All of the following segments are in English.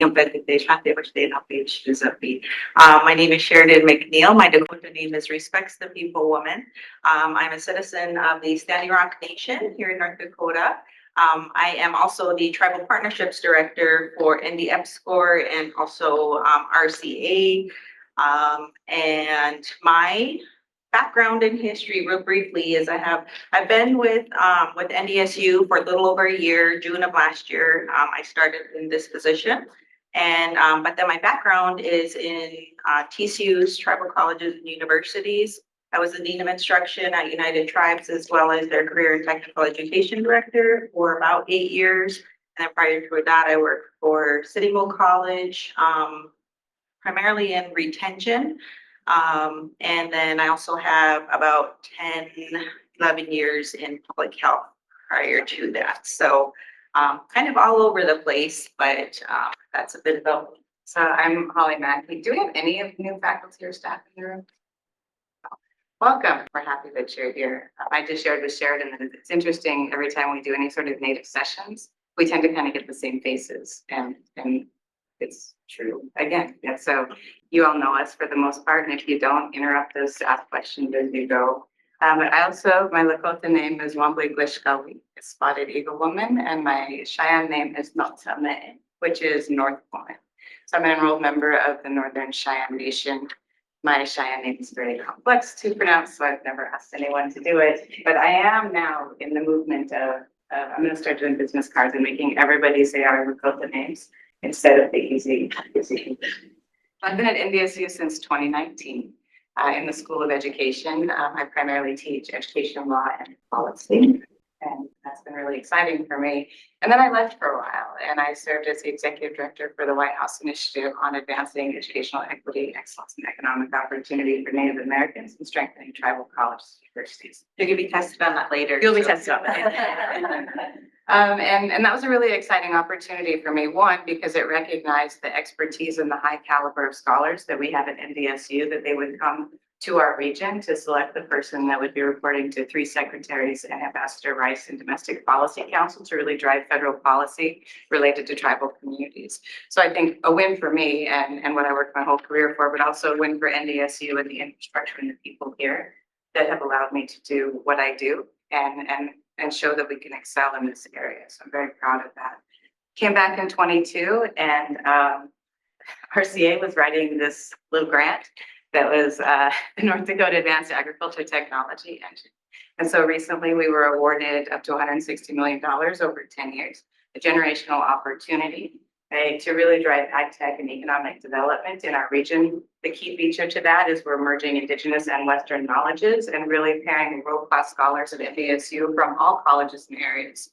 My name is Sheridan McNeil. My Dakota name is Respects the People Woman. I'm a citizen of the Standing Rock Nation here in North Dakota. I am also the Tribal Partnerships Director for NDEPSCOR and also RCA. And my background in history, real briefly, is I've been with NDSU for a little over a year. June of last year, I started in this position. And but then my background is in TCUs, tribal colleges and universities. I was the Dean of Instruction at United Tribes as well as their Career and Technical Education Director for about 8 years. And then prior to that, I worked for City Bowl College, primarily in retention. And then I also have about 10, 11 years in public health prior to that. So kind of all over the place, but that's a bit about me. So I'm Hollie Mackey. Do we have any of new faculty or staff in the room? Welcome. We're happy that you're here. I just shared with Sheridan that it's interesting every time we do any sort of Native sessions, we tend to kind of get the same faces and it's true again. And so you all know us for the most part, and if you don't, interrupt us to ask questions as you go. But I also, my Lakota name is Wambui Glishkawi, a spotted eagle woman, and my Cheyenne name is Notame, which is North Woman. So I'm an enrolled member of the Northern Cheyenne Nation. My Cheyenne name is very complex to pronounce, so I've never asked anyone to do it. But I am now in the movement of, I'm going to start doing business cards and making everybody say our Lakota names instead of the easy. I've been at NDSU since 2019 in the School of Education. I primarily teach education law and policy, and that's been really exciting for me. And then I left for a while, and I served as the executive director for the White House Initiative on advancing educational equity, excellence, and economic opportunity for Native Americans and strengthening tribal colleges and universities. You're going to be tested on that later. You'll be tested on that. And that was a really exciting opportunity for me. One, because it recognized the expertise and the high caliber of scholars that we have at NDSU, that they would come to our region to select the person that would be reporting to 3 secretaries and Ambassador Rice and Domestic Policy Council to really drive federal policy related to tribal communities. So I think a win for me and what I worked my whole career for, but also a win for NDSU and the infrastructure and the people here that have allowed me to do what I do and show that we can excel in this area. So I'm very proud of that. Came back in 22 and RCA was writing this little grant that was the North Dakota Advanced Agriculture Technology Engine. And so recently we were awarded up to $160 million over 10 years, a generational opportunity, right, to really drive ag tech and economic development in our region. The key feature to that is we're merging Indigenous and Western knowledges and really pairing world-class scholars at NDSU from all colleges and areas,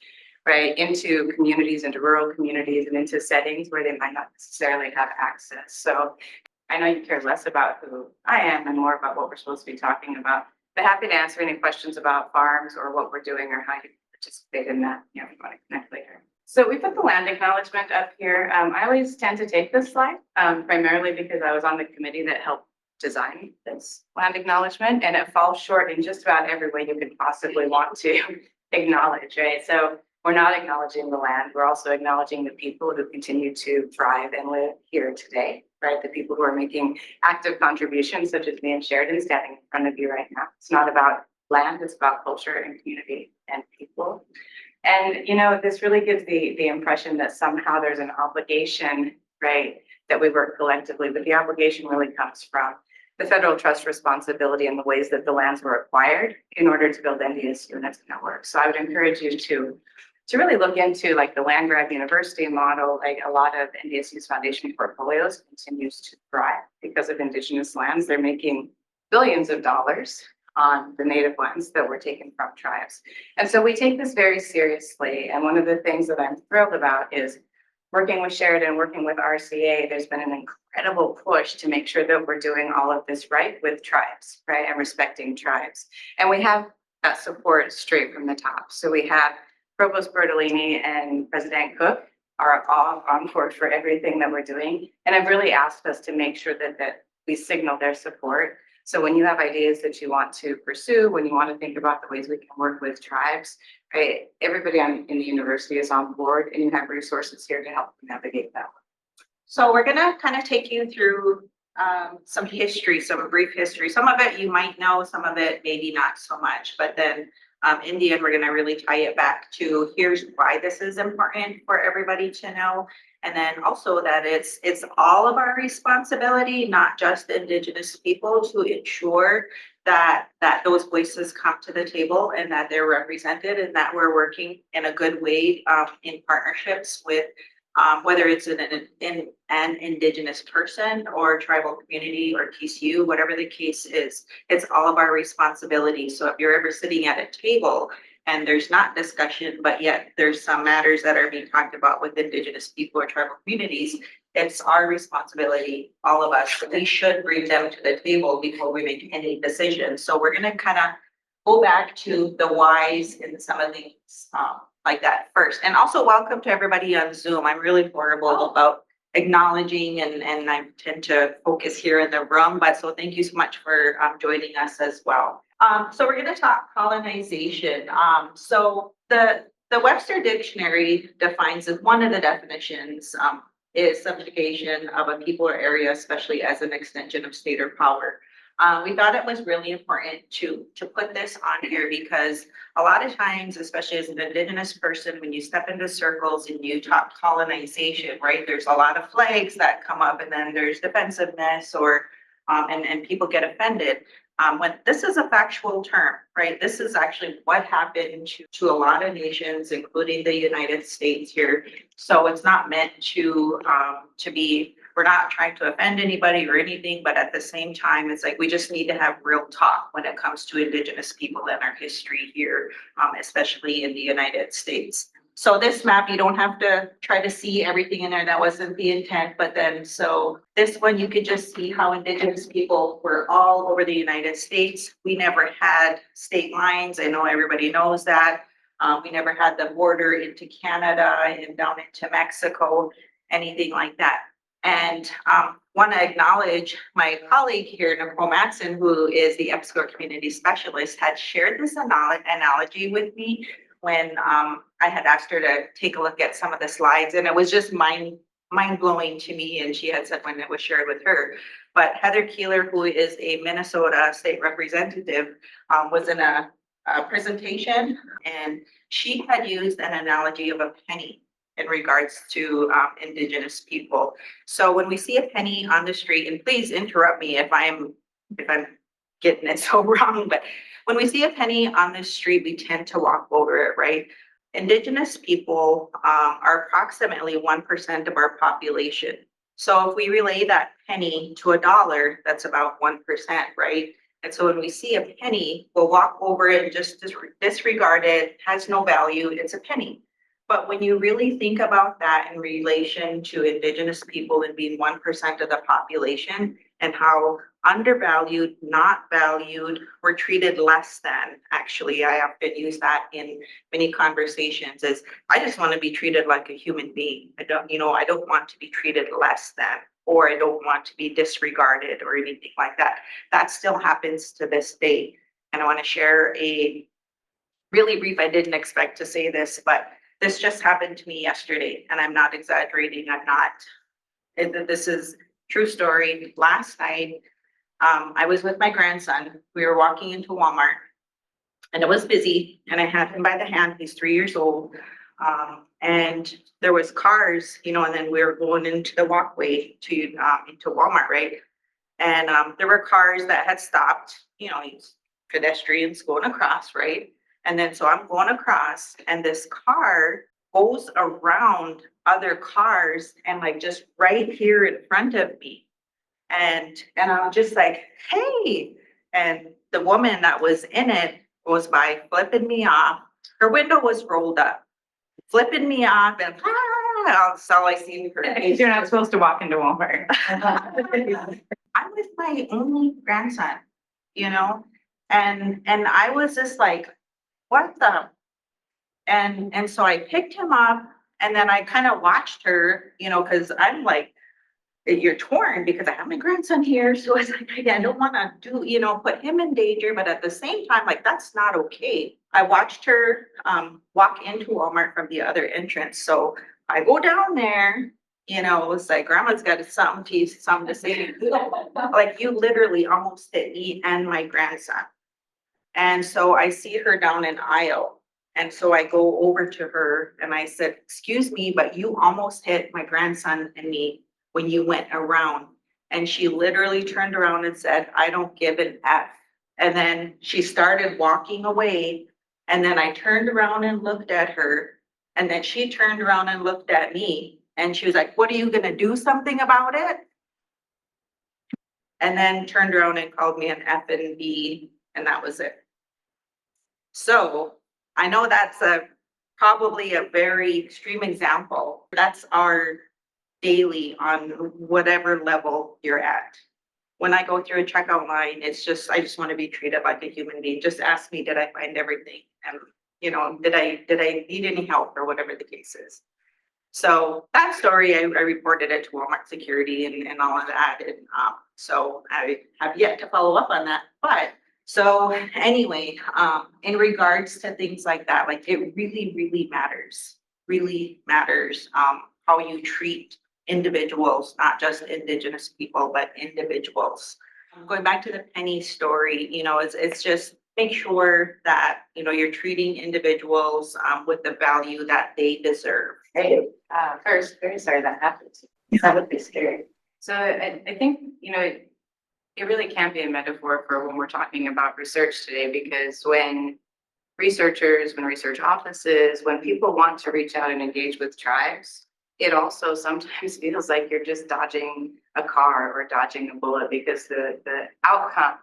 right, into communities, into rural communities, and into settings where they might not necessarily have access. So I know you care less about who I am and more about what we're supposed to be talking about. But happy to answer any questions about farms or what we're doing or how you participate in that. You know, if you want to connect later. So we put the land acknowledgement up here. I always tend to take this slide, primarily because I was on the committee that helped design this land acknowledgement, and it falls short in just about every way you could possibly want to acknowledge, right? So we're not acknowledging the land. We're also acknowledging the people who continue to thrive and live here today, right? The people who are making active contributions, such as me and Sheridan standing in front of you right now. It's not about land, it's about culture and community and people. And, you know, this really gives the impression that somehow there's an obligation, right, that we work collectively, but the obligation really comes from the federal trust responsibility and the ways that the lands were acquired in order to build NDSU and its network. So I would encourage you to really look into like the land grab university model. Like a lot of NDSU's foundation portfolios continues to thrive because of Indigenous lands. They're making billions of dollars on the native lands that were taken from tribes. And so we take this very seriously. And one of the things that I'm thrilled about is working with Sheridan, working with RCA, there's been an incredible push to make sure that we're doing all of this right with tribes, right, and respecting tribes. And we have that support straight from the top. So we have Provost Bertolini and President Cook are all on board for everything that we're doing. And have really asked us to make sure that we signal their support. So when you have ideas that you want to pursue, when you want to think about the ways we can work with tribes, right, everybody in the university is on board and you have resources here to help navigate that. So we're gonna kind of take you through some history, some brief history. Some of it you might know, some of it maybe not so much, but then in the end, we're gonna really tie it back to here's why this is important for everybody to know. And then also that it's all of our responsibility, not just Indigenous people, to ensure that those voices come to the table and that they're represented and that we're working in a good way in partnerships with whether it's an Indigenous person or tribal community or TCU, whatever the case is, it's all of our responsibility. So if you're ever sitting at a table and there's not discussion, but yet there's some matters that are being talked about with Indigenous people or tribal communities, it's our responsibility, all of us. We should bring them to the table before we make any decisions. So we're going to kind of go back to the whys in some of these like that first. And also welcome to everybody on Zoom. I'm really horrible about acknowledging and I tend to focus here in the room, but so thank you so much for joining us as well. So we're going to talk colonization. So the Webster Dictionary defines as one of the definitions is subjugation of a people or area, especially as an extension of state or power. We thought it was really important to put this on here because a lot of times, especially as an Indigenous person, when you step into circles and you talk colonization, right, there's a lot of flags that come up and then there's defensiveness or and people get offended. When this is a factual term, right? This is actually what happened to a lot of nations, including the United States here. So it's not meant to be, we're not trying to offend anybody or anything, but at the same time, it's like we just need to have real talk when it comes to Indigenous people and our history here, especially in the United States. So this map, you don't have to try to see everything in there. That wasn't the intent. But then, so this one, you could just see how Indigenous people were all over the United States. We never had state lines. I know everybody knows that. We never had the border into Canada and down into Mexico, anything like that. And want to acknowledge my colleague here, Nicole Matson, who is the EBSCO community specialist, had shared this analogy with me when I had asked her to take a look at some of the slides, and it was just mind blowing to me. And she had said when it was shared with her. But Heather Keeler, who is a Minnesota state representative, was in a presentation, and she had used an analogy of a penny in regards to Indigenous people. So when we see a penny on the street, and please interrupt me if I'm getting it so wrong, but when we see a penny on the street, we tend to walk over it, right? Indigenous people are approximately 1% of our population. So if we relay that penny to $1, that's about 1%, right? And so when we see a penny, we'll walk over it and just disregard it, has no value, it's a penny. But when you really think about that in relation to Indigenous people and being 1% of the population and how undervalued, not valued, or treated less than, actually, I often use that in many conversations is, I just want to be treated like a human being. I don't want to be treated less than, or I don't want to be disregarded or anything like that. That still happens to this day. And I want to share a really brief, I didn't expect to say this, but this just happened to me yesterday, and I'm not exaggerating. This is true story. Last night, I was with my grandson. We were walking into Walmart, and it was busy, and I had him by the hand. He's 3 years old. And there was cars, and then we were going into the walkway into Walmart, right? And there were cars that had stopped, pedestrians going across, right? And then so I'm going across, and this car goes around other cars and like just right here in front of me. And I'm just like, hey. And the woman that was in it goes by flipping me off. Her window was rolled up, flipping me off, and that's all I see in her face. You're not supposed to walk into Walmart. I'm with my only grandson, and I was just like, what the? And so I picked him up, and then I kind of watched her, because I'm like, you're torn because I have my grandson here. So it's like, I don't want to put him in danger, but at the same time, like, that's not okay. I watched her walk into Walmart from the other entrance. So I go down there you know, it was like, grandma's got something to say. Like, you literally almost hit me and my grandson. And so I see her down an aisle. And so I go over to her and I said, excuse me, but you almost hit my grandson and me when you went around. And she literally turned around and said, I don't give an F. And then she started walking away. And then I turned around and looked at her. And then she turned around and looked at me. And she was like, what are you gonna do something about it? And then turned around and called me an F and B, and that was it. So I know that's probably a very extreme example. That's our daily on whatever level you're at. When I go through a checkout line, it's just, I just want to be treated like a human being. Just ask me, did I find everything? And, you know, did I need any help or whatever the case is? So that story, I reported it to Walmart security and all of that. And so I have yet to follow up on that. But so anyway, in regards to things like that, like it really matters how you treat individuals, not just Indigenous people, but individuals. Going back to the Penny story, you know, it's just make sure that, you know, you're treating individuals with the value that they deserve. Hey, first, very sorry that happened. That would be scary. So I think, you know, it really can be a metaphor for when we're talking about research today, because when researchers, when research offices, when people want to reach out and engage with tribes, it also sometimes feels like you're just dodging a car or dodging a bullet, because the outcome,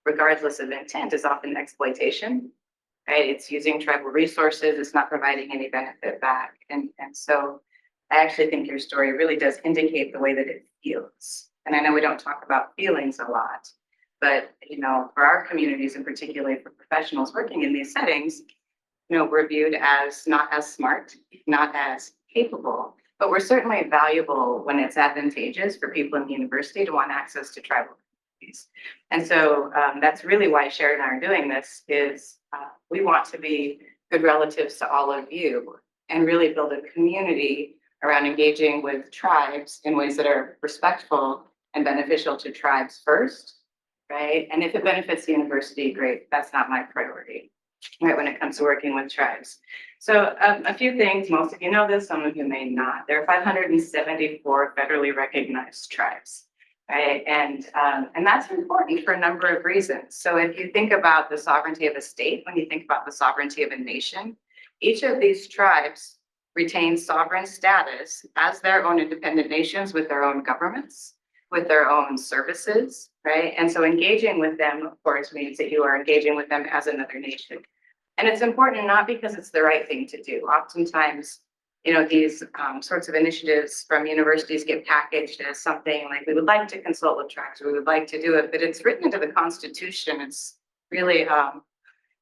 regardless of intent, is often exploitation, right? It's using tribal resources, it's not providing any benefit back. And so I actually think your story really does indicate the way that it feels. And I know we don't talk about feelings a lot, but, you know, for our communities and particularly for professionals working in these settings, you know, we're viewed as not as smart, not as capable, but we're certainly valuable when it's advantageous for people in the university to want access to tribal communities. And so that's really why Sheridan and I are doing this, is we want to be good relatives to all of you and really build a community around engaging with tribes in ways that are respectful and beneficial to tribes first, right? And if it benefits the university, great. That's not my priority, right, when it comes to working with tribes. So a few things, most of you know this, some of you may not. There are 574 federally recognized tribes, right? And that's important for a number of reasons. So if you think about the sovereignty of a state, when you think about the sovereignty of a nation, each of these tribes retain sovereign status as their own independent nations with their own governments, with their own services, right? And so engaging with them, of course, means that you are engaging with them as another nation. And it's important not because it's the right thing to do. Oftentimes, you know, these sorts of initiatives from universities get packaged as something like, we would like to consult with tribes, we would like to do it, but it's written into the Constitution. It's really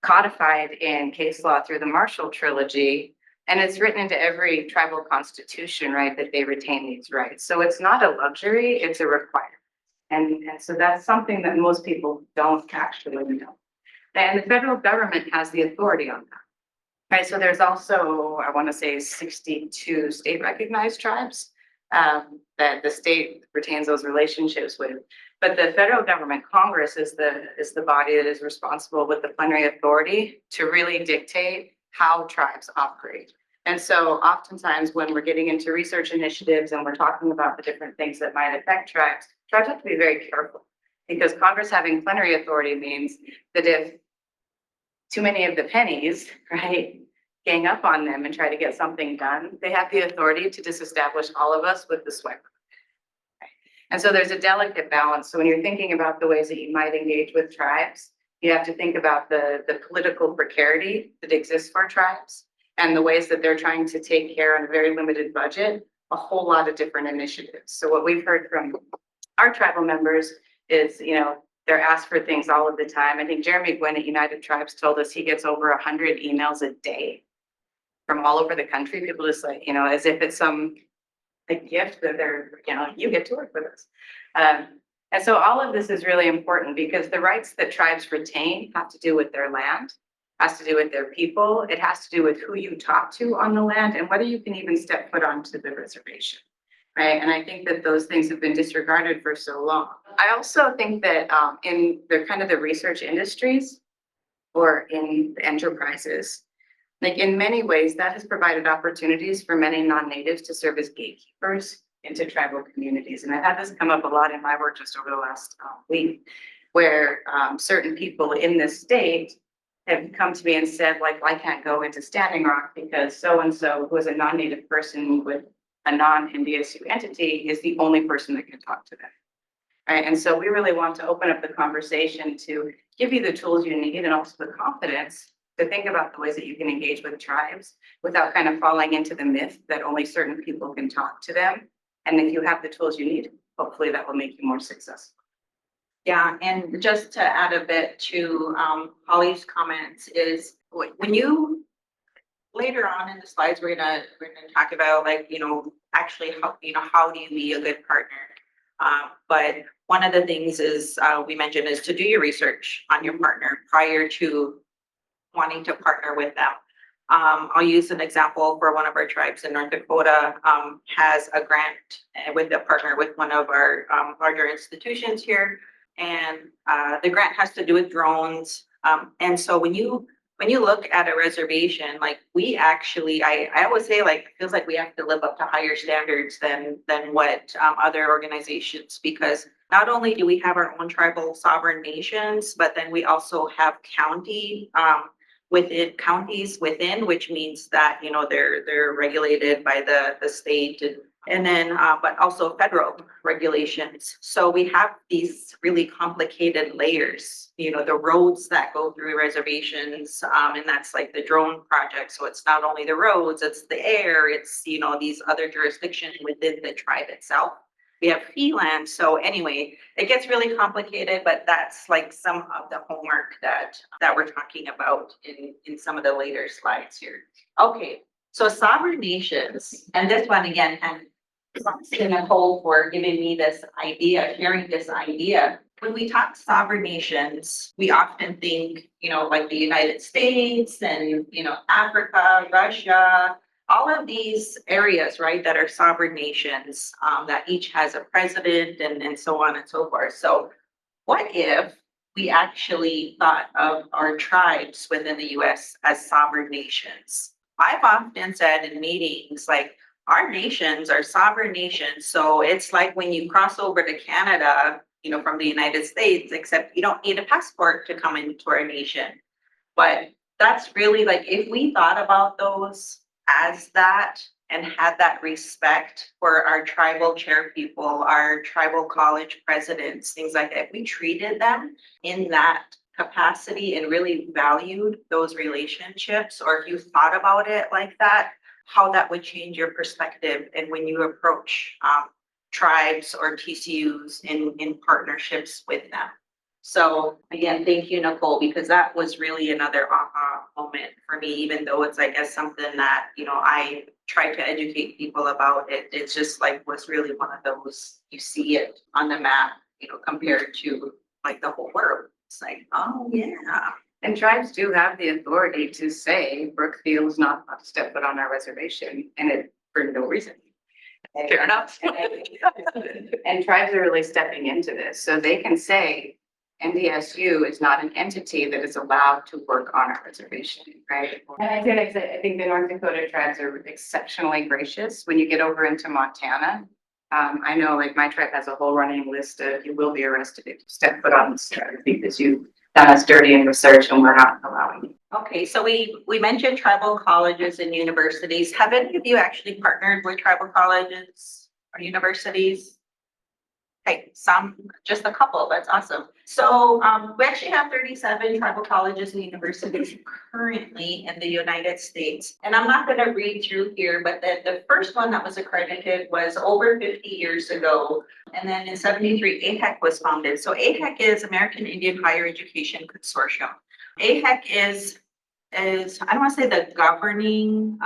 codified in case law through the Marshall Trilogy. And it's written into every tribal constitution, right, that they retain these rights. So it's not a luxury, it's a requirement. And so that's something that most people don't actually know. And the federal government has the authority on that, right? So there's also, I want to say 62 state recognized tribes that the state retains those relationships with. But the federal government, Congress, is the body that is responsible with the plenary authority to really dictate how tribes operate. And so oftentimes when we're getting into research initiatives and we're talking about the different things that might affect tribes have to be very careful, because Congress having plenary authority means that if too many of the pennies, right, gang up on them and try to get something done, they have the authority to disestablish all of us with the swipe. And so there's a delicate balance. So when you're thinking about the ways that you might engage with tribes, you have to think about the political precarity that exists for tribes and the ways that they're trying to take care on a very limited budget, a whole lot of different initiatives. So what we've heard from our tribal members is, you know, they're asked for things all of the time. I think Jeremy Gwynn at United Tribes told us he gets over 100 emails a day from all over the country. People just like, you know, as if it's some a gift that they're, you know, you get to work with us. And so all of this is really important because the rights that tribes retain have to do with their land, has to do with their people. It has to do with who you talk to on the land and whether you can even step foot onto the reservation. right? And I think that those things have been disregarded for so long. I also think that in the kind of the research industries or in the enterprises, like in many ways, that has provided opportunities for many non-natives to serve as gatekeepers into tribal communities. And I've had this come up a lot in my work just over the last week, where certain people in this state have come to me and said, like, well, I can't go into Standing Rock because so-and-so, who is a non-native person with a non-NDSU entity, is the only person that can talk to them. Right? And so we really want to open up the conversation to give you the tools you need and also the confidence to think about the ways that you can engage with tribes without kind of falling into the myth that only certain people can talk to them. And if you have the tools you need, hopefully that will make you more successful. Yeah, and just to add a bit to Hollie's comments is when you later on in the slides, we're gonna talk about like, actually how do you be a good partner? But one of the things is we mentioned is to do your research on your partner prior to wanting to partner with them. I'll use an example for one of our tribes in North Dakota has a grant with a partner with one of our larger institutions here. And the grant has to do with drones. And so when you look at a reservation, like we actually, I always say like, it feels like we have to live up to higher standards than what other organizations, because not only do we have our own tribal sovereign nations, but then we also have counties within, which means that, they're regulated by the state and then, but also federal regulations. So we have these really complicated layers, the roads that go through reservations, and that's like the drone project. So it's not only the roads, it's the air, it's, these other jurisdictions within the tribe itself. We have fee land. So anyway, it gets really complicated, but that's like some of the homework that we're talking about in some of the later slides here. Okay, so sovereign nations, and this one again, and thanks to Nicole for giving me this idea, sharing this idea. When we talk sovereign nations, we often think, like the United States and, Africa, Russia, all of these areas, right, that are sovereign nations, that each has a president and so on and so forth. So what if we actually thought of our tribes within the US as sovereign nations? I've often said in meetings, like, our nations are sovereign nations. So it's like when you cross over to Canada, from the United States, except you don't need a passport to come into our nation. But that's really like, if we thought about those as that and had that respect for our tribal chair people, our tribal college presidents, things like that, if we treated them in that capacity and really valued those relationships, or if you thought about it like that, how that would change your perspective and when you approach tribes or TCUs in partnerships with them. So again, thank you, Nicole, because that was really another aha moment for me, even though it's, I guess, something that, I try to educate people about it. It's just like was really one of those, you see it on the map, compared to like the whole world. It's like, oh yeah. And tribes do have the authority to say Brookfield is not allowed to step foot on our reservation, and it for no reason. Fair enough. And tribes are really stepping into this. So they can say NDSU is not an entity that is allowed to work on our reservation, right? And I think the North Dakota tribes are exceptionally gracious. When you get over into Montana, I know like my tribe has a whole running list of you will be arrested if you step foot on this tribe because you've done us dirty in research and we're not allowing you. Okay, so we mentioned tribal colleges and universities. Have any of you actually partnered with tribal colleges or universities? Okay, just a couple, that's awesome. So we actually have 37 tribal colleges and universities currently in the United States. And I'm not gonna read through here, but the first one that was accredited was over 50 years ago. And then in 73, AHEC was founded. So AHEC is American Indian Higher Education Consortium. AHEC is I don't wanna say the governing,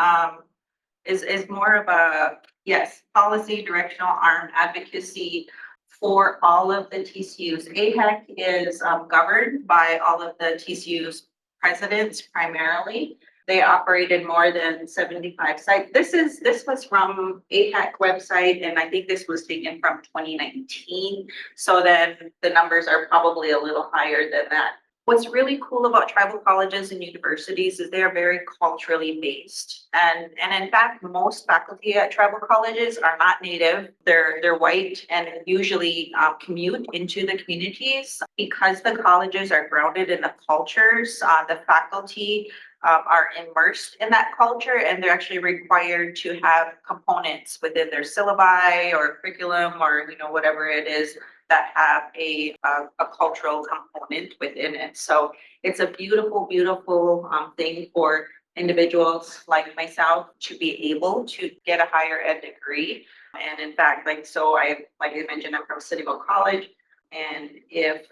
is more of a, yes, policy, directional arm, advocacy for all of the TCUs. AHEC is governed by all of the TCUs presidents primarily. They operated more than 75 sites. This was from AHEC website, and I think this was taken from 2019. So then the numbers are probably a little higher than that. What's really cool about tribal colleges and universities is they are very culturally based. And in fact, most faculty at tribal colleges are not native. They're white and usually commute into the communities. Because the colleges are grounded in the cultures, the faculty are immersed in that culture, and they're actually required to have components within their syllabi or curriculum or, you know, whatever it is that have a cultural component within it. So it's a beautiful, beautiful thing for individuals like myself to be able to get a higher ed degree. And in fact, like I mentioned, I'm from City Hall College, and if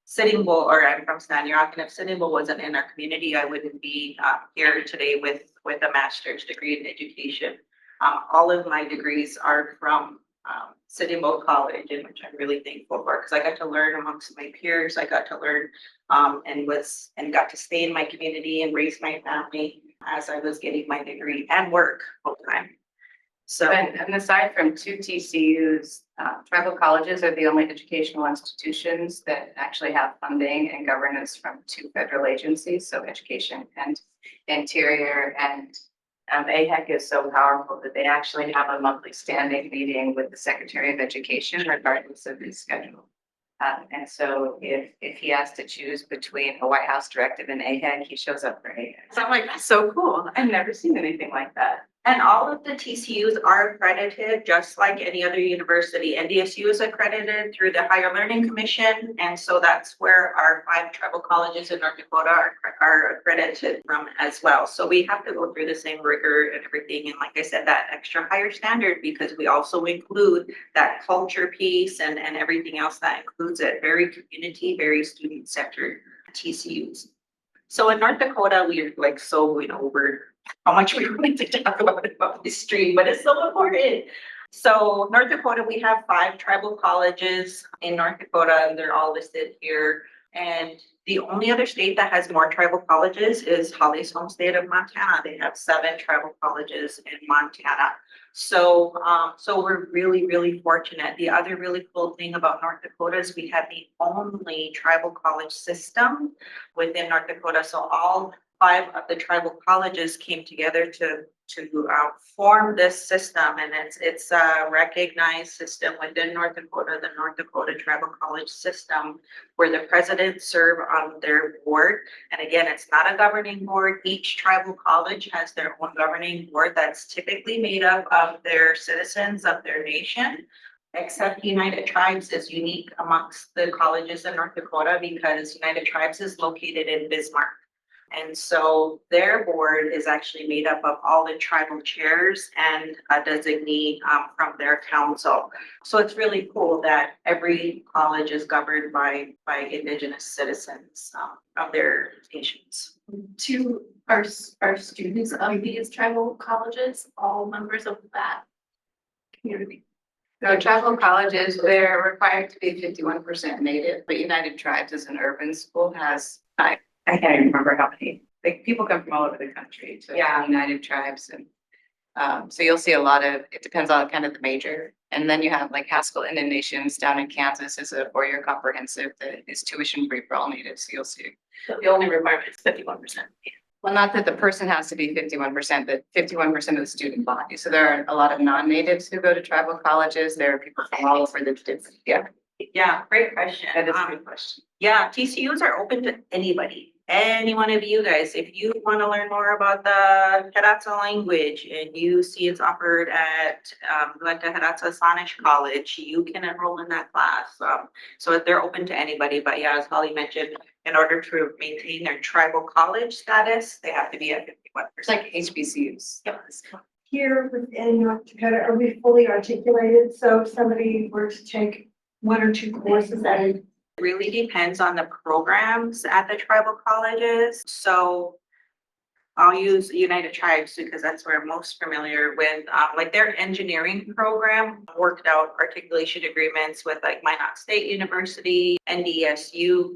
Sitting Bull, or I'm from Standing Rock, and if Sitting Bull wasn't in our community, I wouldn't be here today with a master's degree in education. All of my degrees are from Sitting Bull College, and which I'm really thankful for, because I got to learn amongst my peers. I got to learn and got to stay in my community and raise my family as I was getting my degree and work full time. So, And aside from two TCUs, tribal colleges are the only educational institutions that actually have funding and governance from two federal agencies, so Education and Interior. And AHEC is so powerful that they actually have a monthly standing meeting with the Secretary of Education regardless of his schedule. And so if he has to choose between a White House directive and AHEC, he shows up for AHEC. So I'm like, that's so cool. I've never seen anything like that. and all of the TCUs are accredited, just like any other university. NDSU is accredited through the Higher Learning Commission, and so that's where our 5 tribal colleges in North Dakota are accredited from as well. So we have to go through the same rigor and everything, and like I said, that extra higher standard, because we also include that culture piece and everything else that includes it. Very community, very student-centered TCUs. So in North Dakota, we're like so, over how much we wanted to talk about this stream, but it's so important. So North Dakota, we have 5 tribal colleges in North Dakota, and they're all listed here. And the only other state that has more tribal colleges is Hollie's home state of Montana. They have 7 tribal colleges in Montana. So, so we're really, really fortunate. The other really cool thing about North Dakota is we have the only tribal college system within North Dakota. So all 5 of the tribal colleges came together to form this system, and it's a recognized system within North Dakota, the North Dakota Tribal College System, where the presidents serve on their board. And again, it's not a governing board. Each tribal college has their own governing board that's typically made up of their citizens of their nation. Except United Tribes is unique amongst the colleges in North Dakota because United Tribes is located in Bismarck. And so their board is actually made up of all the tribal chairs and a designee from their council. So it's really cool that every college is governed by Indigenous citizens of their nations. To our students of these tribal colleges, all members of that community. So tribal colleges, they're required to be 51% native, but United Tribes as an urban school has, I can't even remember how many, like people come from all over the country to United Tribes. And so you'll see a lot of, it depends on kind of the major. And then you have like Haskell Indian Nations down in Kansas is a 4-year comprehensive that is tuition free for all natives. So you'll see. So the only requirement is 51%. Well, not that the person has to be 51%, but 51% of the student body. So there are a lot of non-natives who go to tribal colleges. There are people from all over the different, Yeah, great question. that is a good question. Yeah, TCUs are open to anybody, any one of you guys. If you want to learn more about the Hidatsa language and you see it's offered at like the Hidatsa Sanish College, you can enroll in that class. So they're open to anybody. But yeah, as Holly mentioned, in order to maintain their tribal college status, they have to be at 51%. It's like HBCUs. Yep. Here within North Dakota, are we fully articulated? So if somebody were to take 1 or 2 courses that is. It really depends on the programs at the tribal colleges. So I'll use United Tribes because that's where I'm most familiar with, like their engineering program worked out articulation agreements with like Minot State University, NDSU,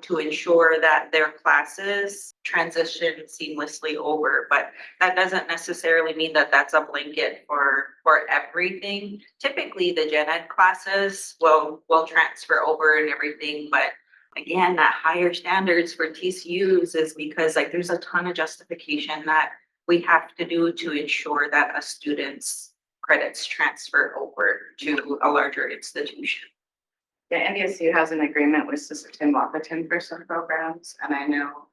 to ensure that their classes transition seamlessly over, but that doesn't necessarily mean that that's a blanket for everything. Typically, the gen ed classes will transfer over and everything, but again, that higher standards for TCUs is because like there's a ton of justification that we have to do to ensure that a student's credits transfer over to a larger institution. Yeah, NDSU has an agreement with Sister Tim Wapaton for some programs, and I know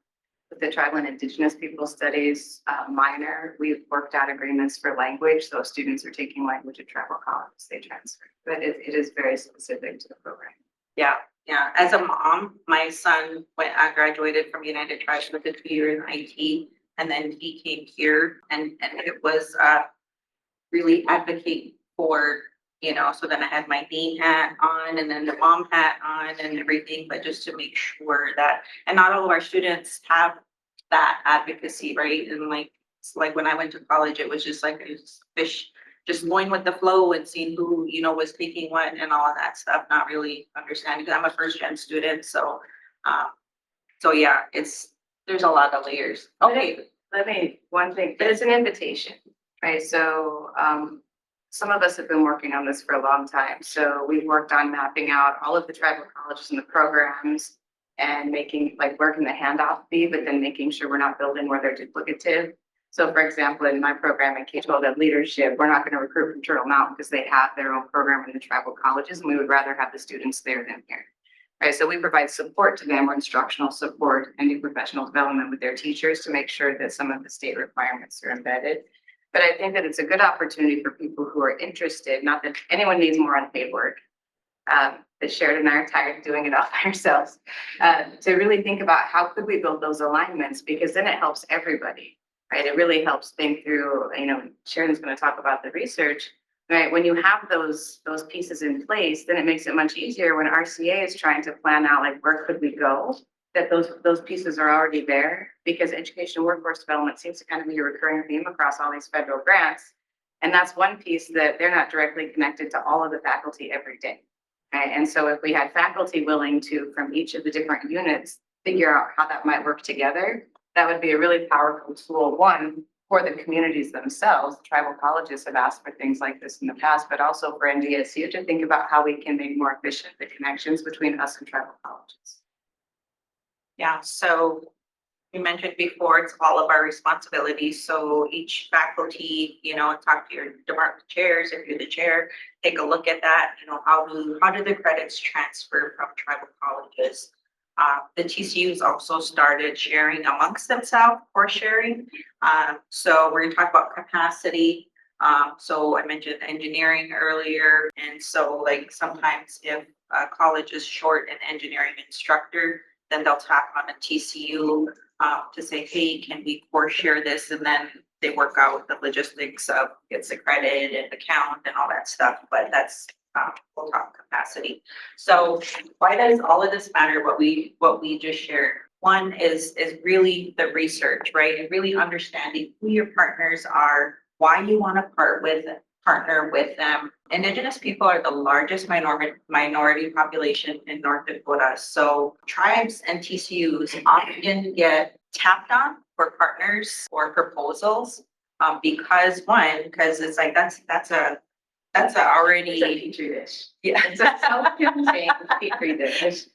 with the Tribal and Indigenous People Studies minor, we've worked out agreements for language, so if students are taking language at tribal colleges, they transfer. But it is very specific to the program. Yeah, yeah. As a mom, my son graduated from United Tribes with a 2-year in IT, and then he came here, and it was really advocate for, you know, so then I had my dean hat on and then the mom hat on and everything, but just to make sure that, and not all of our students have that advocacy, right? And like, it's like when I went to college, it was just like a fish, just going with the flow and seeing who, you know, was taking what and all of that stuff, not really understanding, because I'm a first gen student. So, yeah, there's a lot of layers. Okay. One thing, but it's an invitation, right? So some of us have been working on this for a long time. So we've worked on mapping out all of the tribal colleges and the programs and making, like, where can the handoff be, but then making sure we're not building where they're duplicative. So for example, in my program in K-12 Ed Leadership, we're not going to recruit from Turtle Mountain because they have their own program in the tribal colleges, and we would rather have the students there than here. Right, so we provide support to them, or instructional support and new professional development with their teachers to make sure that some of the state requirements are embedded. But I think that it's a good opportunity for people who are interested, not that anyone needs more unpaid work, that Sheridan and I are tired of doing it all by ourselves, to really think about how could we build those alignments, because then it helps everybody, right? It really helps think through, you know, Sheridan's going to talk about the research. Right, when you have those pieces in place, then it makes it much easier when RCA is trying to plan out, like, where could we go, that those pieces are already there, because education workforce development seems to kind of be a recurring theme across all these federal grants. And that's one piece that they're not directly connected to all of the faculty every day. Right? And so if we had faculty willing to, from each of the different units, figure out how that might work together, that would be a really powerful tool, one, for the communities themselves. Tribal colleges have asked for things like this in the past, but also for NDSU to think about how we can make more efficient the connections between us and tribal colleges. Yeah, so you mentioned before, it's all of our responsibilities. So each faculty, you know, talk to your department chairs, if you're the chair, take a look at that. You know, how do the credits transfer from tribal colleges? The TCUs also started sharing amongst themselves for sharing. So we're going to talk about capacity. So I mentioned engineering earlier. And so like sometimes if a college is short an engineering instructor, then they'll tap on a TCU to say, hey, can we core share this? And then they work out the logistics of gets the credit and the count and all that stuff. But that's we'll talk capacity. So why does all of this matter? What we just shared. One is really the research, right? And really understanding who your partners are, why you want to partner with them. Indigenous people are the largest minority population in North Dakota. So tribes and TCUs often get tapped on for partners or proposals because it's like that's already Petri dish. Yeah. It's a self-contained Petri dish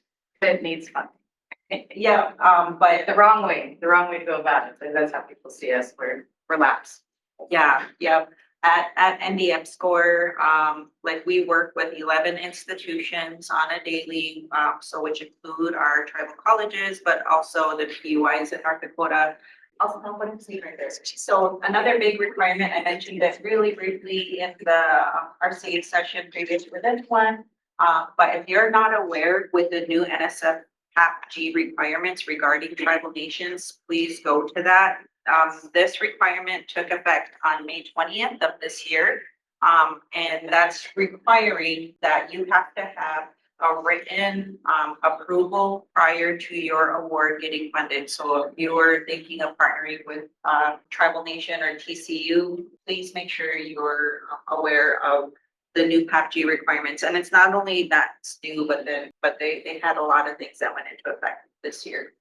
that needs funding. Yeah, but The wrong way to go about it. So that's how people see us. We're lapsed. yeah. At NDM score, like we work with 11 institutions on a daily, so which include our tribal colleges, but also the PUIs in North Dakota. Also, what I'm seeing right there. So another big requirement, I mentioned this really briefly in the RCA session previous for this one. But if you're not aware with the new NSF PAP-G requirements regarding tribal nations, please go to that. This requirement took effect on May 20th of this year. And that's requiring that you have to have a written approval prior to your award getting funded. So if you're thinking of partnering with Tribal Nation or TCU, please make sure you're aware of the new PAP-G requirements. And it's not only that's new, but they had a lot of things that went into effect this year.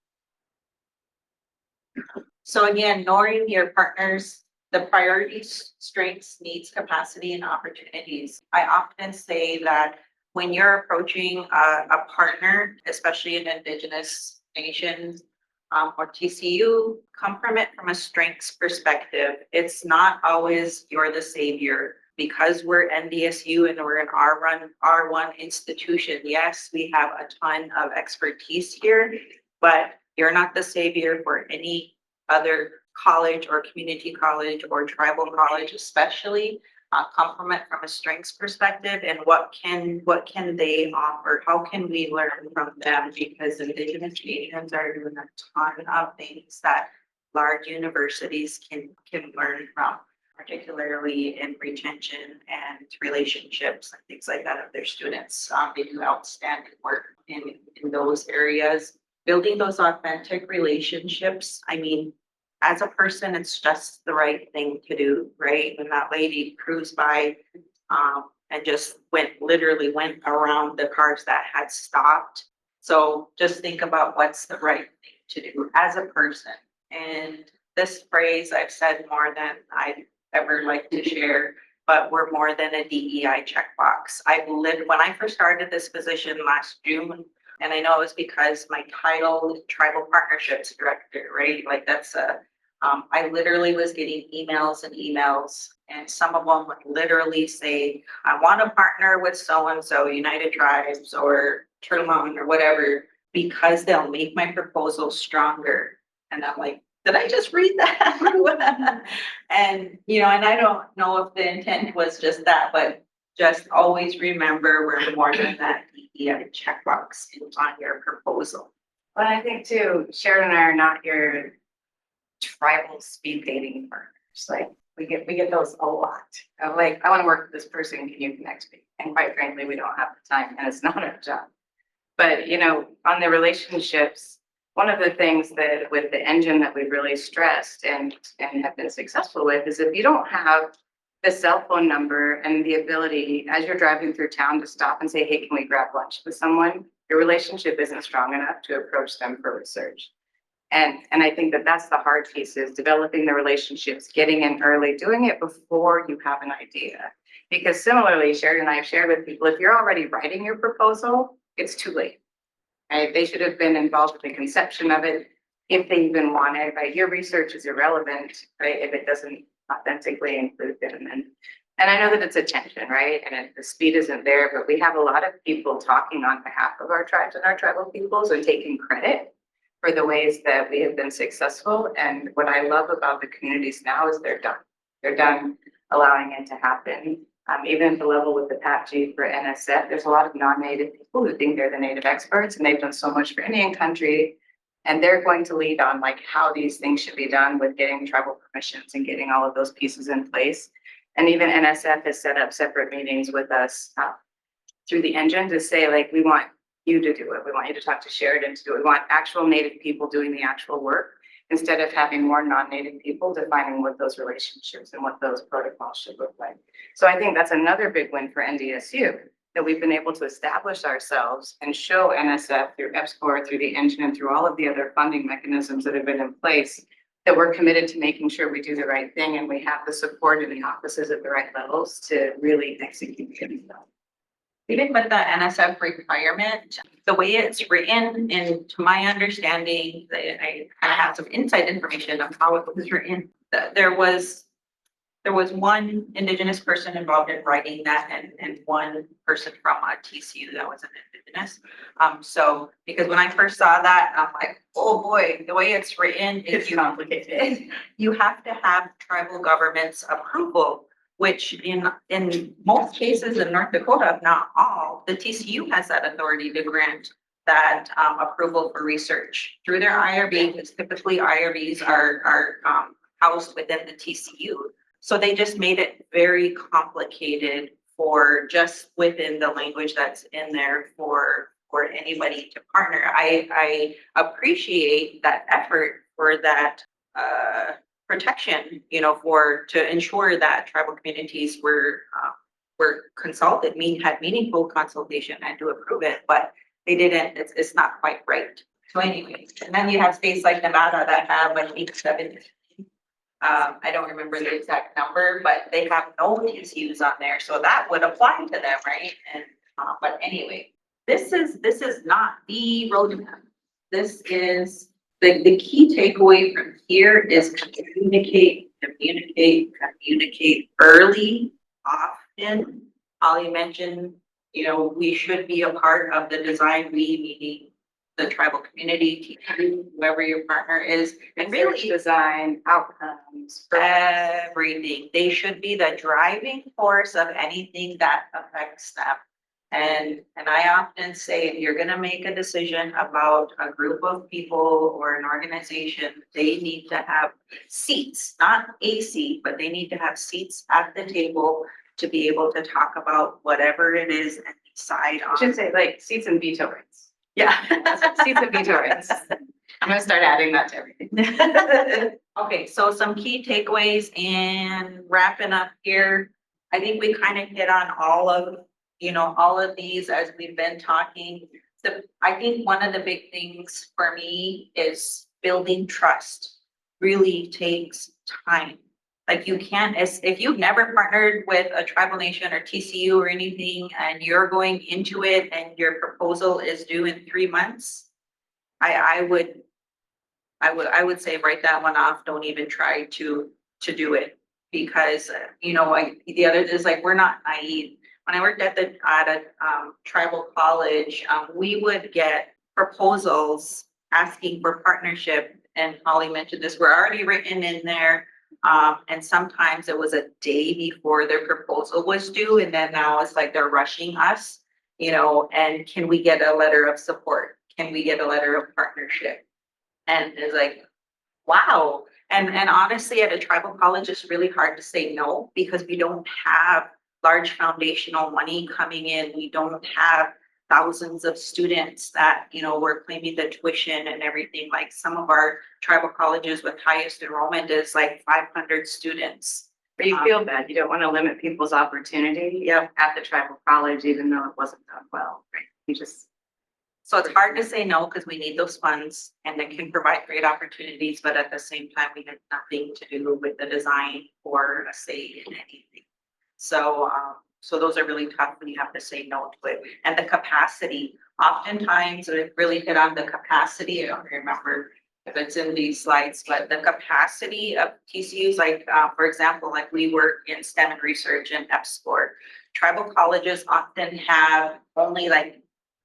So again, knowing your partners, the priorities, strengths, needs, capacity, and opportunities. I often say that when you're approaching a partner, especially in Indigenous nations, or TCU, come from it from a strengths perspective. It's not always you're the savior. Because we're NDSU and we're an R1 institution, yes, we have a ton of expertise here, but you're not the savior for any other college or community college or tribal college, especially. Come from it from a strengths perspective and what can they offer? How can we learn from them? Because Indigenous Asians are doing a ton of things that large universities can learn from, particularly in retention and relationships and things like that of their students. They do outstanding work in those areas. Building those authentic relationships. I mean, as a person, it's just the right thing to do, right? When that lady cruised by and just literally went around the cars that had stopped. So just think about what's the right thing to do as a person. And this phrase I've said more than I'd ever like to share, but we're more than a DEI checkbox. When I first started this position last June, and I know it was because my title is Tribal Partnerships Director, right? Like that's I literally was getting emails and emails, and some of them would literally say, I want to partner with so-and-so, United Tribes or Turtle Mountain or whatever, because they'll make my proposal stronger. And I'm like, did I just read that? And, and I don't know if the intent was just that, but just always remember we're more than that DEI checkbox on your proposal. But I think too, Sheridan and I are not your tribal speed dating partners. Like we get those a lot. Like, I want to work with this person, can you connect me? And quite frankly, we don't have the time and it's not our job. But on the relationships, one of the things that with the engine that we've really stressed and have been successful with is if you don't have the cell phone number and the ability as you're driving through town to stop and say, hey, can we grab lunch with someone? Your relationship isn't strong enough to approach them for research. And I think that that's the hard piece is developing the relationships, getting in early, doing it before you have an idea. Because similarly, Sheridan and I have shared with people, if you're already writing your proposal, it's too late. Right? They should have been involved with the conception of it if they even wanted, right? Your research is irrelevant, right? If it doesn't authentically include them. And I know that it's a tension, right? And the speed isn't there, but we have a lot of people talking on behalf of our tribes and our tribal peoples and taking credit for the ways that we have been successful. And what I love about the communities now is they're done. They're done allowing it to happen. Even at the level with the PAPG for NSF, there's a lot of non-native people who think they're the native experts and they've done so much for Indian country. And they're going to lead on like how these things should be done with getting tribal permissions and getting all of those pieces in place. And even NSF has set up separate meetings with us through the engine to say, like, we want you to do it. We want you to talk to Sheridan to do it. We want actual native people doing the actual work instead of having more non-native people defining what those relationships and what those protocols should look like. So I think that's another big win for NDSU, that we've been able to establish ourselves and show NSF through EPSCOR, through the engine, and through all of the other funding mechanisms that have been in place, that we're committed to making sure we do the right thing and we have the support in the offices at the right levels to really execute it. Even with the NSF requirement, the way it's written, and to my understanding, I have some inside information of how it was written. There was one Indigenous person involved in writing that and one person from a TCU that was an Indigenous. So because when I first saw that, I'm like, oh boy, the way it's written is complicated. You have to have tribal government's approval, which in most cases in North Dakota, if not all, the TCU has that authority to grant that approval for research through their IRB, because typically IRBs are housed within the TCU. So they just made it very complicated for just within the language that's in there for anybody to partner. I appreciate that effort for that protection, to ensure that tribal communities were consulted, had meaningful consultation and to approve it, but they didn't. It's not quite right. So anyway, and then you have states like Nevada that have like 817. I don't remember the exact number, but they have no TCUs on there, so that would apply to them, right? And, but anyway, this is not the roadmap. This is, the key takeaway from here is communicate early, often. Holly mentioned, you know, we should be a part of the design, we meaning the tribal community, whoever your partner is, and really Design, outcomes. everything. They should be the driving force of anything that affects them. And I often say, if you're gonna make a decision about a group of people or an organization, they need to have seats, not a seat, but they need to have seats at the table to be able to talk about whatever it is and decide I on. should say like seats and veto rights. Yeah. Seats and veto rights. I'm gonna start adding that to everything. Okay, so some key takeaways and wrapping up here. I think we kind of hit on all of, you know, all of these as we've been talking. I think one of the big things for me is building trust really takes time. Like you can't, if you've never partnered with a tribal nation or TCU or anything, and you're going into it and your proposal is due in 3 months, I would say write that one off. Don't even try to do it, because you know, the other is like, we're not naive. When I worked at a tribal college, we would get proposals asking for partnership, and Holly mentioned this, were already written in there. And sometimes it was a day before their proposal was due, and then now it's like they're rushing us, you know, and can we get a letter of support? Can we get a letter of partnership? And it's like, wow. And honestly, at a tribal college, it's really hard to say no, because we don't have large foundational money coming in. We don't have thousands of students that, you know, we're claiming the tuition and everything. Like some of our tribal colleges with highest enrollment is like 500 students. But you feel bad. You don't want to limit people's opportunity. Yep. At the tribal college, even though it wasn't done well, right? You just. So it's hard to say no, because we need those funds and they can provide great opportunities, but at the same time, we have nothing to do with the design or a say in anything. So, so those are really tough when you have to say no to it. And the capacity, oftentimes, it really hit on the capacity. I don't remember if it's in these slides, but the capacity of TCUs, like, for example, like we work in STEM and research and EPSCOR. Tribal colleges often have only like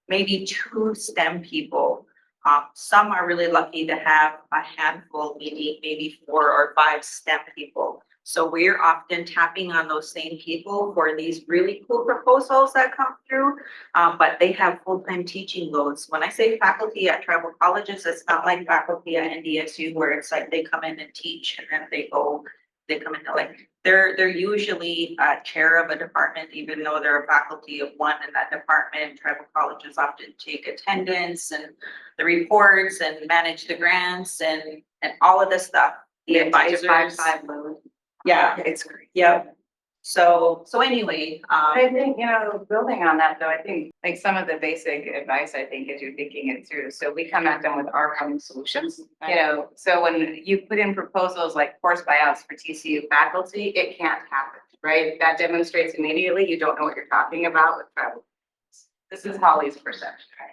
maybe 2 STEM people. Some are really lucky to have a handful, maybe 4 or 5 STEM people. So we're often tapping on those same people for these really cool proposals that come through, but they have full-time teaching loads. When I say faculty at tribal colleges, it's not like faculty at NDSU where it's like they come in and teach and then they come into like, they're usually chair of a department, even though they're a faculty of one in that department. Tribal colleges often take attendance and the reports and manage the grants and all of this stuff. The advisors. 5-5 load. Yeah, It's great. yeah. So anyway, I think, you know, building on that though, I think like some of the basic advice, I think, as you're thinking it through. So we come at them with our own solutions, you know, so when you put in proposals like course buyouts for TCU faculty, it can't happen, right? That demonstrates immediately you don't know what you're talking about with tribal. This is Hollie's perception, right?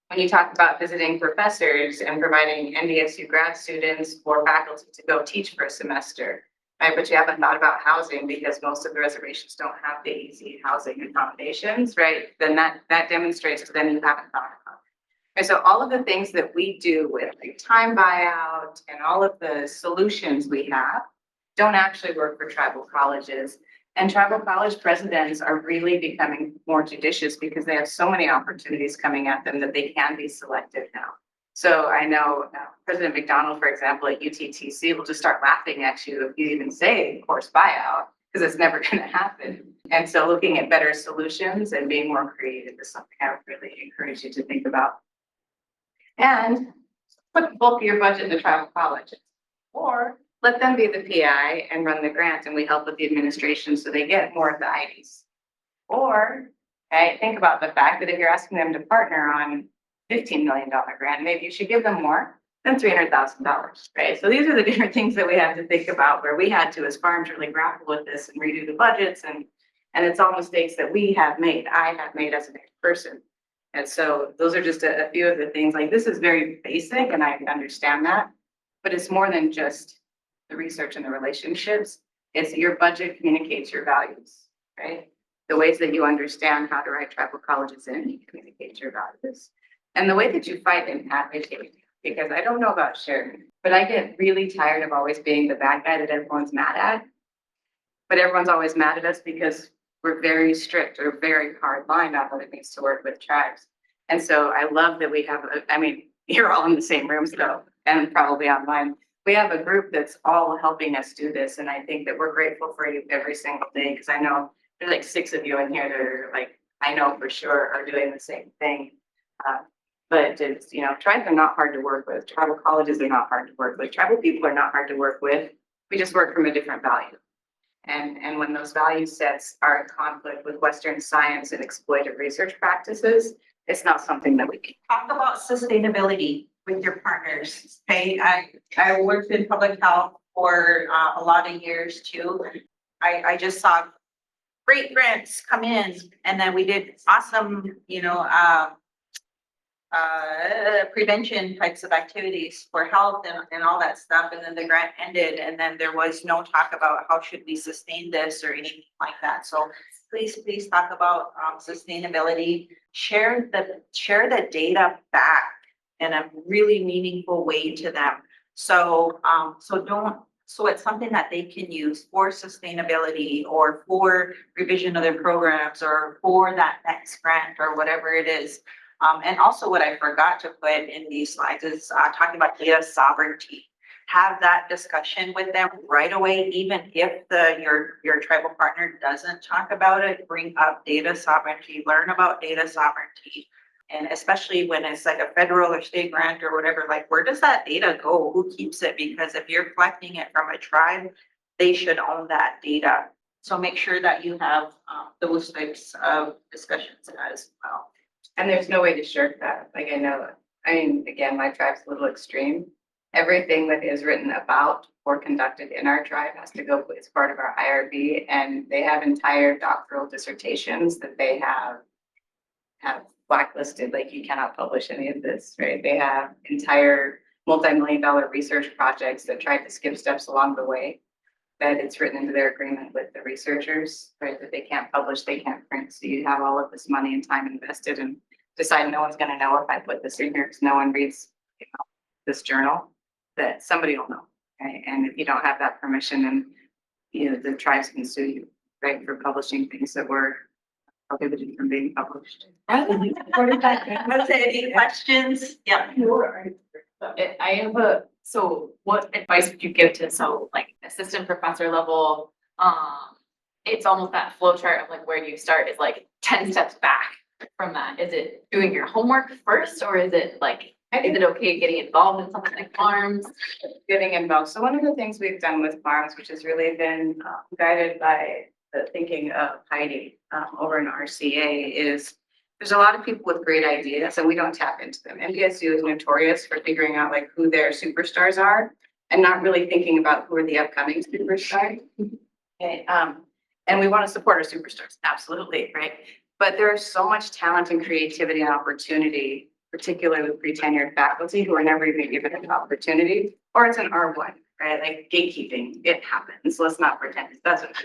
When you talk about visiting professors and providing NDSU grad students or faculty to go teach for a semester, right? But you haven't thought about housing because most of the reservations don't have the easy housing accommodations, right? Then that demonstrates to them you haven't thought about it. And so all of the things that we do with like time buyout and all of the solutions we have don't actually work for tribal colleges. And tribal college presidents are really becoming more judicious because they have so many opportunities coming at them that they can be selective now. So I know President McDonald, for example, at UTTC will just start laughing at you if you even say course buyout, because it's never going to happen. And so looking at better solutions and being more creative is something I would really encourage you to think about. And put the bulk of your budget into tribal colleges, or let them be the PI and run the grant, and we help with the administration so they get more of the IDs. Or think about the fact that if you're asking them to partner on $15 million grant. Maybe you should give them more than $300,000, right? So these are the different things that we have to think about, where we had to, as farms, really grapple with this and redo the budgets, and it's all mistakes that we have made, I have made as a person. And so those are just a few of the things. Like, this is very basic, and I understand that, but it's more than just the research and the relationships. It's your budget communicates your values, right? The ways that you understand how to write tribal colleges in communicates your values. And the way that you fight and advocate, because I don't know about Sheridan, but I get really tired of always being the bad guy that everyone's mad at. But everyone's always mad at us because we're very strict or very hard line on what it means to work with tribes. And so I love that we have, I mean, you're all in the same rooms though, and probably online. We have a group that's all helping us do this. And I think that we're grateful for you every single day, because I know there's like 6 of you in here that are like, I know for sure are doing the same thing. But it's, you know, tribes are not hard to work with. Tribal colleges are not hard to work with. Tribal people are not hard to work with. We just work from a different value. And when those value sets are in conflict with Western science and exploitative research practices, it's not something that we can. Talk about sustainability with your partners. Okay, I worked in public health for a lot of years too. I just saw great grants come in, and then we did awesome, prevention types of activities for health and all that stuff. And then the grant ended, and then there was no talk about how should we sustain this or anything like that. So please talk about sustainability. Share the data back in a really meaningful way to them. So so it's something that they can use for sustainability or for revision of their programs or for that next grant or whatever it is. And also what I forgot to put in these slides is talking about data sovereignty. Have that discussion with them right away, even if your tribal partner doesn't talk about it. Bring up data sovereignty, learn about data sovereignty. And especially when it's like a federal or state grant or whatever, like, where does that data go? Who keeps it? Because if you're collecting it from a tribe, they should own that data. So make sure that you have those types of discussions as well. And there's no way to shirk that. Like, again, my tribe's a little extreme. Everything that is written about or conducted in our tribe has to go as part of our IRB, and they have entire doctoral dissertations that they have blacklisted, like, you cannot publish any of this, right? They have entire multi-million-dollar research projects that tried to skip steps along the way, that it's written into their agreement with the researchers, right, that they can't publish, they can't print. So you have all of this money and time invested and decide no one's gonna know if I put this in here because no one reads, this journal, that somebody will know, right? And if you don't have that permission, then, the tribes can sue you, right, for publishing things that were prohibited from being published. Any questions? Yeah. So what advice would you give to, assistant professor level? It's almost that flow chart of like, where do you start is like 10 steps back from that. Is it doing your homework first, or is it like, is it okay getting involved in something like farms? Getting involved. So one of the things we've done with farms, which has really been guided by the thinking of Heidi over in RCA, is there's a lot of people with great ideas and we don't tap into them. NDSU is notorious for figuring out like who their superstars are and not really thinking about who are the upcoming superstars. Okay, and we want to support our superstars, absolutely, right? But there's so much talent and creativity and opportunity, particularly with pre-tenured faculty who are never even given an opportunity, or it's an R1, right? Like gatekeeping, it happens. Let's not pretend it doesn't.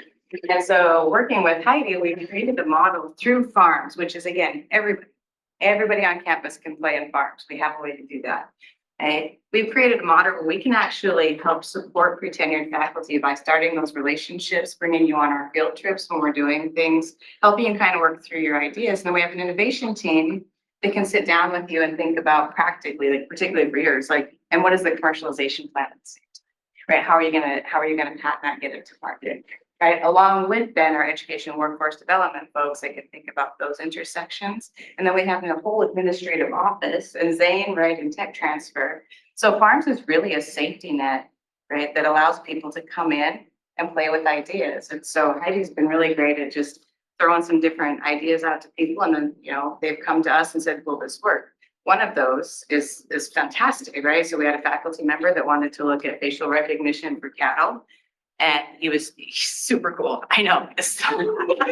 And so working with Heidi, we created a model through farms, which is, again, everybody on campus can play in farms. We have a way to do that. Okay? We've created a model where we can actually help support pre-tenured faculty by starting those relationships, bringing you on our field trips when we're doing things, helping you kind of work through your ideas. And then we have an innovation team that can sit down with you and think about practically, like particularly for yours, like, and what is the commercialization plan at the same time, right? How are you gonna patent that, get it to market? Right, along with then our education workforce development folks that can think about those intersections. And then we have a whole administrative office and Zane, right, and tech transfer. So farms is really a safety net, right, that allows people to come in and play with ideas. And so Heidi's been really great at just throwing some different ideas out to people. And then, they've come to us and said, will this work? One of those is fantastic, right? So we had a faculty member that wanted to look at facial recognition for cattle. And he's super cool. I know. So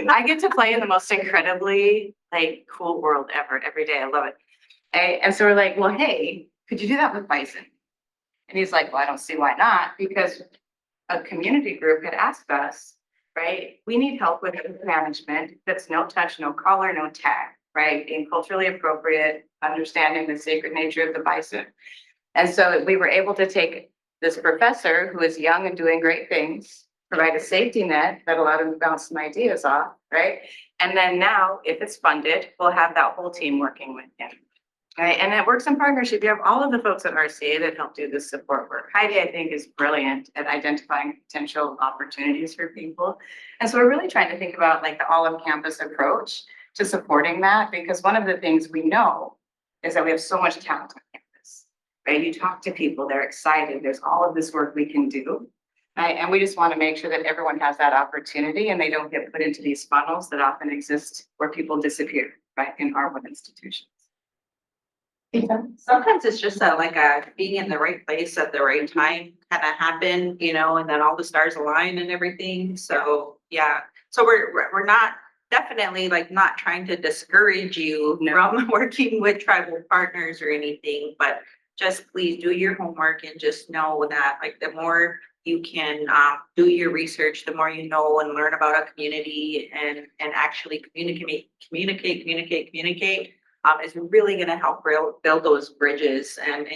I get to play in the most incredibly like cool world ever every day. I love it. And so we're like, well, hey, could you do that with bison? And he's like, well, I don't see why not, because a community group had asked us, right? We need help with management that's no touch, no collar, no tag, right? Being culturally appropriate, understanding the sacred nature of the bison. And so we were able to take this professor who is young and doing great things, provide a safety net that allowed him to bounce some ideas off, right? And then now, if it's funded, we'll have that whole team working with him. Right, and it works in partnership. You have all of the folks at RCA that help do this support work. Heidi, I think, is brilliant at identifying potential opportunities for people. And so we're really trying to think about like the all of campus approach to supporting that, because one of the things we know is that we have so much talent on campus, right? You talk to people, they're excited. There's all of this work we can do. Right? And we just want to make sure that everyone has that opportunity and they don't get put into these funnels that often exist where people disappear, right, in our institutions. Sometimes it's just being in the right place at the right time kind of happen, and then all the stars align and everything. So, yeah. So we're not definitely like not trying to discourage you from working with tribal partners or anything, but just please do your homework and just know that like the more you can do your research, the more you know and learn about a community and actually communicate is really going to help build those bridges. And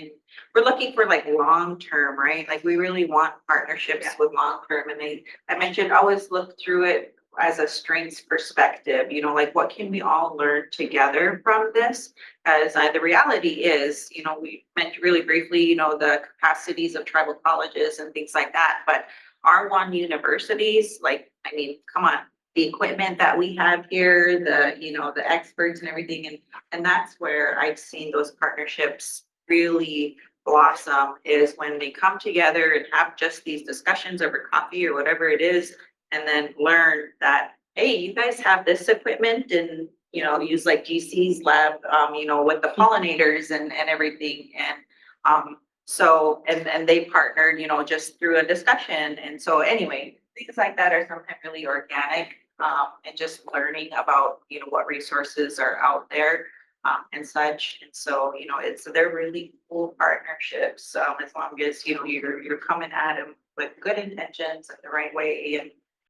we're looking for like long-term, right? Like we really want partnerships with long-term. And I mentioned always look through it as a strengths perspective, like what can we all learn together from this? As the reality is, we mentioned really briefly, the capacities of tribal colleges and things like that. But R1 universities, like, I mean, come on. The equipment that we have here, the experts and everything. And that's where I've seen those partnerships really blossom is when they come together and have just these discussions over coffee or whatever it is, and then learn that, hey, you guys have this equipment and, use like GC's lab, with the pollinators and everything. And so, and they partnered, just through a discussion. And so anyway, things like that are sometimes really organic, and just learning about, what resources are out there, and such. And so, they're really cool partnerships, as long as, you're coming at them with good intentions and the right way.